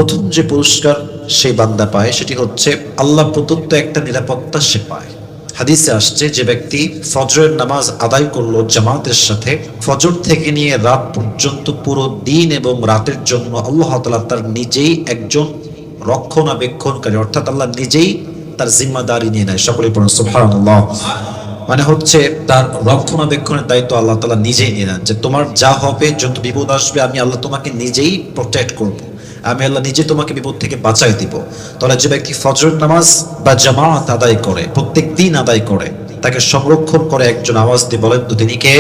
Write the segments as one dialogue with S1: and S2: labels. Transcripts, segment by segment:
S1: প্রথম যে পুরস্কার সেই বান্দা পায় সেটি হচ্ছে আল্লাহ প্রদত্ত একটা নিরাপত্তা সে পায়। হাদিসে আসছে, যে ব্যক্তি ফজরের নামাজ আদায় করলো জামাতের সাথে, ফজর থেকে নিয়ে রাত পর্যন্ত পুরো দিন এবং রাতের জন্য আল্লাহ তাআলা তার নিজেই একজন রক্ষণাবেক্ষণকারী, অর্থাৎ আল্লাহ নিজেই তার জিম্মাদারি নিয়ে নেয়। সকলে পড়ুন সুবহানাল্লাহ। মানে হচ্ছে তার রক্ষণাবেক্ষণের দায়িত্ব আল্লাহ তাআলা নিজেই নিয়ে নেন, যে তোমার যা হবে, যত বিপদ আসবে, আমি আল্লাহ তোমাকে নিজেই প্রোটেক্ট করব, আমি আল্লাহ নিজে তোমাকে বিপদ থেকে বাঁচাই দিব। তাহলে যে ব্যক্তি ফজর নামাজ বা জামাত আদায় করে, প্রত্যেক দিন আদায় করে, তাকে সংরক্ষণ করে একজন, আওয়াজ দিয়ে বলেন তো তিনি কে?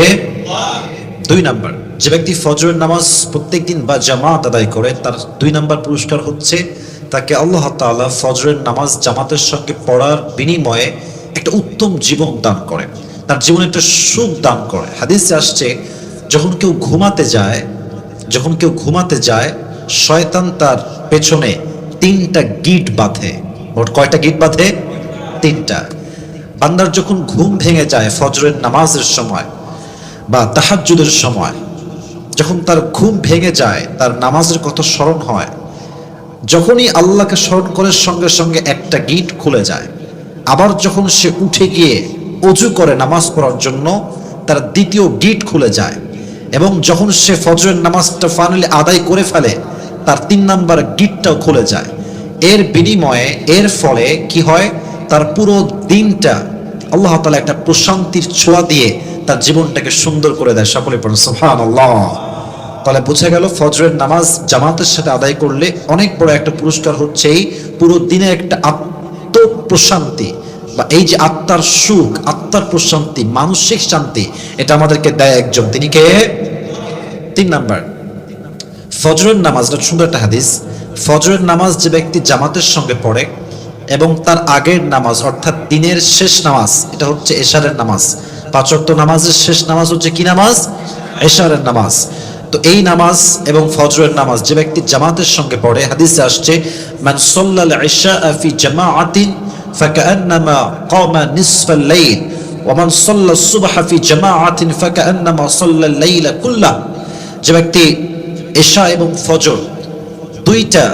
S1: দুই নাম্বার, যে ব্যক্তি ফজরের নামাজ প্রত্যেক দিন বা জামাত আদায় করে, তার দুই নাম্বার পুরস্কার হচ্ছে তাকে আল্লাহ তাআলা ফজরের নামাজ জামাতের সঙ্গে পড়ার বিনিময়ে একটা উত্তম জীবন দান করে, তার জীবনে একটা সুখ দান করে। হাদিসে আসছে, যখন কেউ ঘুমাতে যায় শয়তান তার পেছনে 3টা গিট বাঁধে। মোট কয়টা গিট বাঁধে? 3টা। বান্দার যখন ঘুম ভেঙে যায় ফজরের নামাজের সময় বা তাহাজ্জুদের সময়, যখন তার ঘুম ভেঙে যায়, তার নামাজের কথা স্মরণ হয়, যখনই আল্লাহকে স্মরণ করে সঙ্গে সঙ্গে একটা গিট খুলে যায়। আবার যখন সে উঠে গিয়ে অজু করে নামাজ পড়ার জন্য, তার দ্বিতীয় গিট খুলে যায়। এবং যখন সে ফজরের নামাজটা ফাইনালি আদায় করে ফেলে, তার 3 নাম্বার গিটটাও খুলে যায়। এর বিনিময়ে, এর ফলে কি হয়, তার পুরো দিনটা আল্লাহ তাআলা একটা প্রশান্তির ছোঁয়া দিয়ে তার জীবনটাকে সুন্দর করে দেয়। সকলে পড়ুন সুবহানাল্লাহ। তাহলে বোঝা গেল, ফজরের নামাজ জামাতের সাথে আদায় করলে অনেক বড় একটা পুরস্কার হচ্ছে এই পুরো দিনে একটা আত্মপ্রশান্তি, বা এই যে আত্মার সুখ, আত্মার প্রশান্তি, মানসিক শান্তি, এটা আমাদেরকে দেয় একজন, তিনি কে? 3 নাম্বার, ফজরের নামাজ। সুন্দর একটা হাদিস, ফজরের নামাজ যে ব্যক্তি জামাতের সঙ্গে পড়ে এবং তার আগের নামাজ, অর্থাৎ দিনের শেষ নামাজ, এটা হচ্ছে এশারের নামাজ। 5 ওয়াক্ত নামাজের শেষ নামাজ হচ্ছে কি নামাজ? এশারের নামাজ। তো এই নামাজ এবং ফজরের নামাজ যে ব্যক্তি জামাতের সঙ্গে পড়ে, হাদিসে আসছে, মান সাল্লাল ইশা ফি জামাআতিন ফাকান্নামা কামা নিসফাল লাইল ওয়া মান সাল্লাস সুবহা ফি জামাআতিন ফাকান্নামা সাল্লাল লাইলা কুল্লাহ। যে ব্যক্তি এশা এবং ফজর দুইটা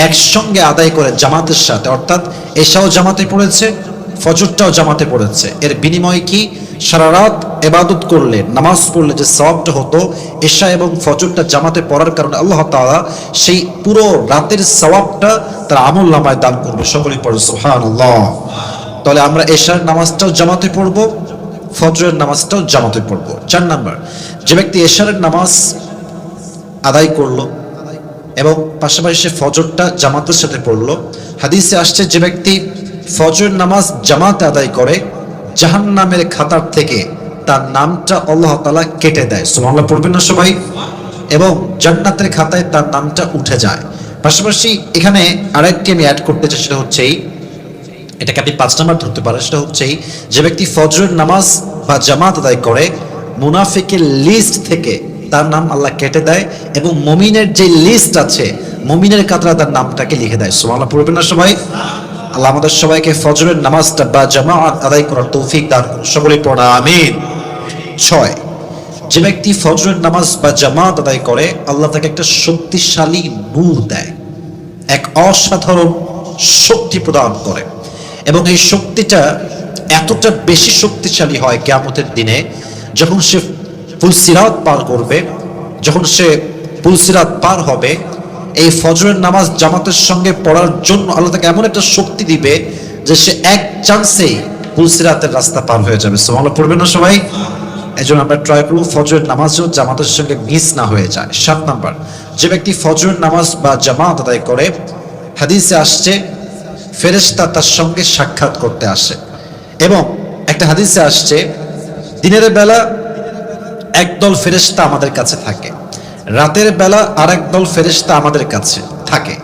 S1: একসঙ্গে আদায় করে জামাতের সাথে, অর্থাৎ এশাও জামাতে পড়েছে, ফজরটাও জামাতে পড়েছে, এর বিনিময়ে কি? সারা রাত ইবাদত করলে, নামাজ পড়লে যে সওয়াবটা হতো, এশা এবং ফজরটা জামাতে পড়ার কারণে আল্লাহ তাআলা সেই পুরো রাতের সওয়াবটা তার আমলনামায় দান করবে। সকলেই পড়ে সুবহানাল্লাহ। তাহলে আমরা এশার নামাজটাও জামাতে পড়ব, ফজরের নামাজটাও জামাতে পড়ব। 4 নাম্বার, যে ব্যক্তি এশারের নামাজ আদায় করলো এবং পাশাপাশি সে ফজরটা জামাতের সাথে পড়লো, হাদিসে আসছে, যে ব্যক্তি ফজর নামাজ জামাতে আদায় করে, জাহান্নামের খাতার থেকে তার নামটা আল্লাহ তাআলা কেটে দেয়। সুবহানাল্লাহ পড়বেন না সবাই? এবং জান্নাতের খাতায় তার নামটা উঠে যায়। পাশাপাশি এখানে আরেকটি আমি অ্যাড করতে চাই, সেটা হচ্ছে এটাকে আপনি 5 নাম্বার ধরতে পারেন। সেটা হচ্ছে, যে ব্যক্তি ফজরের নামাজ বা জামাত আদায় করে, মুনাফিকের লিস্ট থেকে তার নাম আল্লাহ কেটে দেয় এবং মুমিনের যে লিস্ট আছে, মুমিনের কাতারে তার নামটাকে লিখে দেয়। সুবহানাল্লাহ পড়বেন না সবাই? আল্লাহ আমাদের সবাইকে ফজরের নামাজটা বা জামাত আদায় করার তৌফিক দান করুন। সকলে পড়া আমিন। 6, যে ব্যক্তি ফজরের নামাজ বা জামাত আদায় করে, আল্লাহ তাকে একটা শক্তিশালী নূর দেয়, এক অসাধারণ শক্তি প্রদান করে। এবং এই শক্তিটা এতটা বেশি শক্তিশালী হয় কিয়ামতের দিনে, যখন সে পুলসিরাত পার করবে, যখন সে পুলসিরাত পার হবে, এই ফজরের নামাজ জামাতের সঙ্গে পড়ার জন্য আল্লাহ তাকে এমন একটা শক্তি দিবে যে সে এক চান্সেই পুলসিরাতের রাস্তা পার হয়ে যাবে। সুবহানাল্লাহ পড়বেন না সবাই? এজন্য আমরা ট্রাই করব ফজরের নামাজও জামাতের সঙ্গে মিস না হয়ে যায়। 7 নাম্বার, যে ব্যক্তি ফজরের নামাজ বা জামাত আদায় করে, হাদিসে আসছে, ফেরেশতা তার সঙ্গে সাক্ষাৎ করতে আসে। এবং একটা হাদিসে আসছে, দিনের বেলা একদল ফেরেশতা আমাদের কাছে থাকে, রাতের বেলা আরেক দল ফেরেশতা আমাদের কাছে থাকে।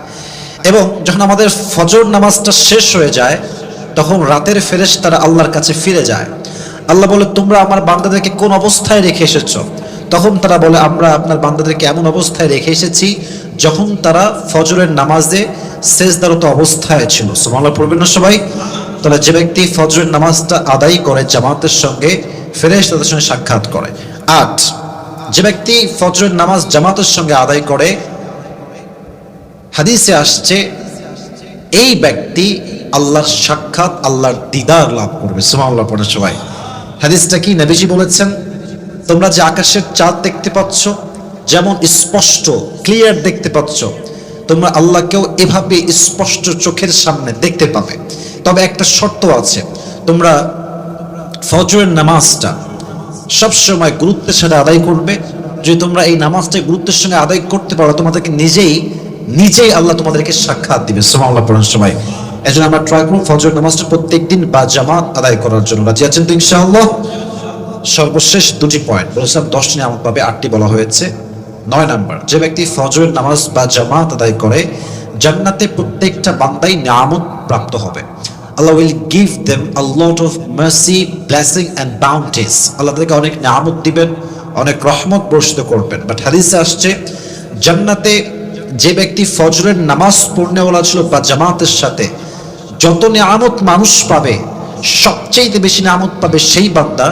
S1: এবং যখন আমাদের ফজর নামাজটা শেষ হয়ে যায়, তখন রাতের ফেরেশতারা আল্লাহর কাছে ফিরে যায়। আল্লাহ বলে, তোমরা আমার বান্দাদেরকে কোন অবস্থায় রেখে এসেছো? তখন তারা বলে, আমরা আপনার বান্দাদেরকে এমন অবস্থায় রেখে এসেছি যখন তারা ফজরের নামাজে সেজদারত অবস্থায় ছিল। সুবহানাল্লাহ পড়বেন না সবাই? তাহলে যে ব্যক্তি ফজরের নামাজটা আদায় করে জামাতের সঙ্গে, ফেরেশতাদের সঙ্গে সাক্ষাৎ করে। 8, যে ব্যক্তি ফজরের নামাজ জামাতের সঙ্গে আদায় করে, হাদিসে আসছে এই ব্যক্তি আল্লাহর সাক্ষাৎ, আল্লাহর দিদার লাভ করবে। সুবহানাল্লাহ পড়ে সবাই। হাদিসটা কি? নবীজি বলেছেন, তোমরা যে আকাশের চাঁদ দেখতে পাচ্ছ, যেমন স্পষ্ট ক্লিয়ার দেখতে পাচ্ছ, তোমরা আল্লাহকেও এভাবে স্পষ্ট চোখের সামনে দেখতে পাবে। তবে একটা শর্ত আছে, তোমরা ফজরের নামাজটা সবসময় গুরুত্বের সাথে আদায় করবে। যদি তোমরা এই নামাজটা গুরুত্বের সঙ্গে আদায় করতে পারো, তোমাদেরকে নিজেই আল্লাহ তোমাদেরকে সাক্ষাৎ দিবে। সুবহানাল্লাহ পড়েন সবাই। এজন্য আমরা ট্রাই করব ফজর নামাজটা প্রত্যেকদিন বা জামাত আদায় করার জন্য। রাজি আছেন তো ইনশাআল্লাহ? সর্বশেষ দুটি পয়েন্ট বলেছিলাম, 10টি নিয়ামত পাবে, 8টি বলা হয়েছে। 9 নাম্বার, যে ব্যক্তি ফজরের নামাজ বা জামাত আদায় করে, জান্নাতে প্রত্যেকটা বান্দাই নিয়ামত প্রাপ্ত হবে। Allah will give them a lot of mercy, blessing and bounties. আল্লাহ তাদেরকে অনেক নিয়ামত দিবেন, অনেক রহমত বর্ষিত করবেন। বাট হাদিসে আসছে, জান্নাতে যে ব্যক্তি ফজরের নামাজ পড়নেওয়ালা ছিল বা জামাতের সাথে, যত নিয়ামত মানুষ পাবে, সবচেয়ে বেশি নিয়ামত পাবে সেই বান্দা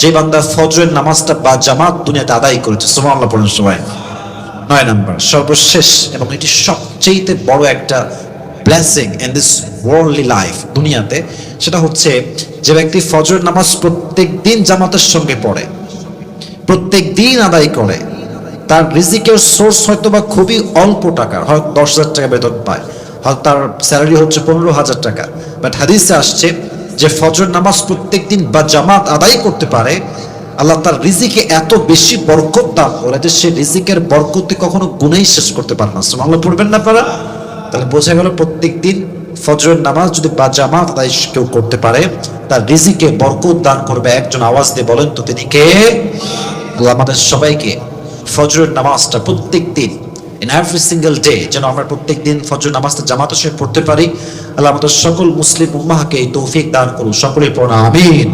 S1: যে বান্দা ফজরের নামাজটা বা জামাত দুনিয়াতে আদায় করেছে। সুবহানাল্লাহ পড়েন সবাই। 9 নাম্বার, সর্বশেষ এবং এটি সবচেয়ে বড় একটা blessing in this worldly life, দুনিয়াতে, সেটা হচ্ছে যে ব্যক্তি ফজরের নামাজ প্রত্যেক দিন জামাতের সঙ্গে পড়ে, প্রত্যেক দিন আদায় করে, তার রিজিকের সোর্স হয়তো বা খুবই অল্প টাকার, হয়তো 10,000 টাকা বেতন পায়, হয়তো তার স্যালারি হচ্ছে 15,000 টাকা। বাট হাদিসে আসছে যে ফজর নামাজ প্রত্যেক দিন বা জামাত আদায় করতে পারে, আল্লাহ তার রিজিকে এত বেশি বরকত দান করে যে সে রিজিকের বরকতে কখনো গুণেই শেষ করতে পারে না। সুবহানাল্লাহ পড়বেন না আপনারা? তাহলে বোঝা গেল, প্রত্যেক দিন ফজরের নামাজ যদি বা জামাত আদায় কেউ করতে পারে, তার রিজিকে বরকত দান করবে। একজন আওয়াজ দিয়ে বলেন তো তিনি কে? আল্লাহ আমাদের সবাইকে ফজরের নামাজটা প্রত্যেক দিন, ইন এভরি সিঙ্গেল ডে, যেন আমরা প্রত্যেক দিন ফজর নামাজটা জামাতের সাথে পড়তে পারি। আল্লাহ আমাদের সকল মুসলিম উম্মাহকে এই তৌফিক দান করুন। সকলেই পড়া আমিন।